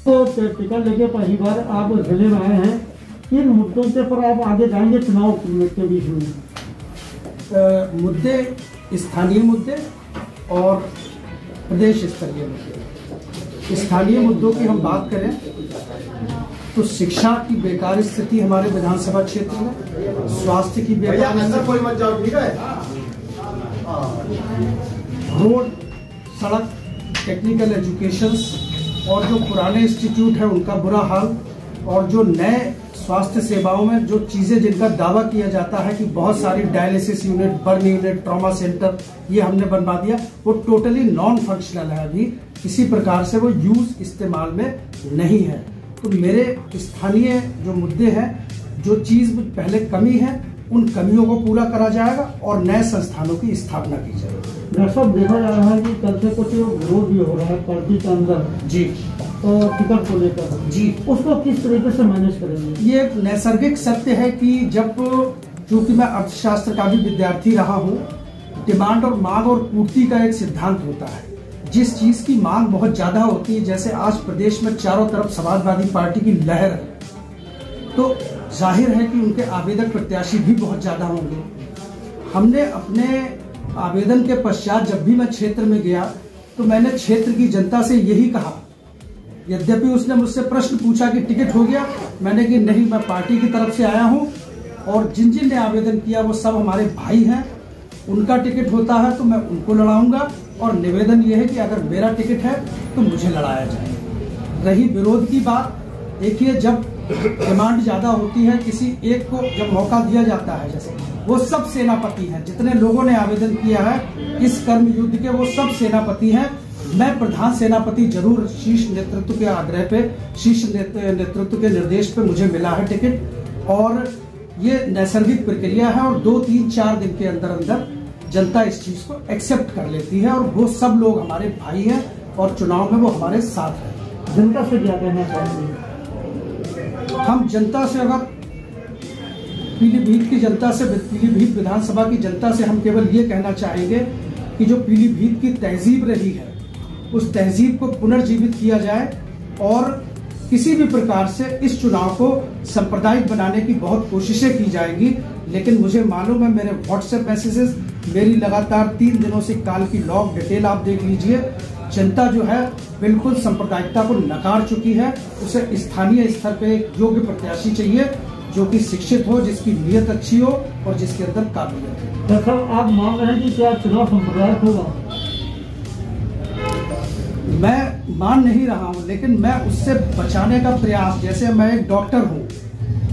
तो टिकट लेके पहली बार आप जिले में आए हैं, किन मुद्दों से पर आप आगे जाएंगे चुनाव के बीच में? मुद्दे स्थानीय मुद्दे और प्रदेश स्तरीय मुद्दे। स्थानीय मुद्दों की हम बात करें तो शिक्षा की बेकार स्थिति हमारे विधानसभा क्षेत्र में, स्वास्थ्य की बेकार रोड, सड़क, टेक्निकल एजुकेशंस और जो पुराने इंस्टीट्यूट है उनका बुरा हाल, और जो नए स्वास्थ्य सेवाओं में जो चीजें जिनका दावा किया जाता है कि बहुत सारी dialysis unit, burn unit, trauma centre ये हमने बनवा दिया, वो टोटली नॉन फंक्शनल है, अभी किसी प्रकार से वो यूज इस्तेमाल में नहीं है। तो मेरे स्थानीय जो मुद्दे हैं, जो चीज पहले कमी है उन कमियों को पूरा करा जाएगा और नए संस्थानों की स्थापना की जाएगी। दरअसल देखा जा रहा है कि कल से कुछ विरोध भी हो रहा है पार्टी के अंदर जी, तो टिकट को लेकर जी, उसको किस तरीके से मैनेज करेंगे? ये एक नैसर्गिक सत्य है कि जब, चूंकि मैं अर्थशास्त्र का भी विद्यार्थी रहा हूँ, डिमांड और मांग और पूर्ति का एक सिद्धांत होता है। जिस चीज की मांग बहुत ज्यादा होती है, जैसे आज प्रदेश में चारों तरफ समाजवादी पार्टी की लहर है, तो जाहिर है कि उनके आवेदक प्रत्याशी भी बहुत ज्यादा होंगे। हमने अपने आवेदन के पश्चात जब भी मैं क्षेत्र में गया तो मैंने क्षेत्र की जनता से यही कहा, यद्यपि उसने मुझसे प्रश्न पूछा कि टिकट हो गया, मैंने कि नहीं, मैं पार्टी की तरफ से आया हूं और जिन जिन ने आवेदन किया वो सब हमारे भाई हैं, उनका टिकट होता है तो मैं उनको लड़ाऊंगा, और निवेदन यह है कि अगर मेरा टिकट है तो मुझे लड़ाया जाए। रही विरोध की बात, देखिए जब डिमांड ज्यादा होती है, किसी एक को जब मौका दिया जाता है, जैसे वो सब सेनापति हैं, जितने लोगों ने आवेदन किया है इस कर्म युद्ध के, वो सब सेनापति हैं। मैं प्रधान सेनापति जरूर शीर्ष नेतृत्व के आग्रह पे, शीर्ष नेतृत्व के निर्देश पे मुझे मिला है टिकट, और ये नैसर्गिक प्रक्रिया है और 2, 3, 4 दिन के अंदर अंदर जनता इस चीज को एक्सेप्ट कर लेती है, और वो सब लोग हमारे भाई हैं और चुनाव में वो हमारे साथ हैं। जनता से क्या कहना चाहेंगे? हम जनता से, अगर पीलीभीत की जनता से, पीलीभीत विधानसभा की जनता से हम केवल ये कहना चाहेंगे कि जो पीलीभीत की तहजीब रही है उस तहजीब को पुनर्जीवित किया जाए, और किसी भी प्रकार से इस चुनाव को सांप्रदायिक बनाने की बहुत कोशिशें की जाएंगी। लेकिन मुझे मालूम है, मेरे व्हाट्सएप मैसेजेस, मेरी लगातार 3 दिनों से काल की लॉग डिटेल आप देख लीजिए, जनता जो है बिल्कुल सांप्रदायिकता को नकार चुकी है। उसे स्थानीय स्तर पे योग्य प्रत्याशी चाहिए जो कि शिक्षित हो, जिसकी नीयत अच्छी हो और जिसके अंदर काबिलियत हो। दरअसल आप मान रहे हैं कि क्या चुनाव सांप्रदायिक होगा? मैं मान नहीं रहा हूं, लेकिन मैं उससे बचाने का प्रयास, जैसे मैं एक डॉक्टर हूं,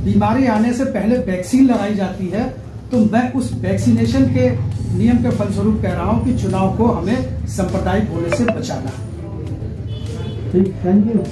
बीमारी आने से पहले वैक्सीन लगाई जाती है, तो मैं उस वैक्सीनेशन के नियम के फलस्वरूप कह रहा हूं कि चुनाव को हमें सांप्रदायिक होने से बचाना है। ठीक, थैंक यू।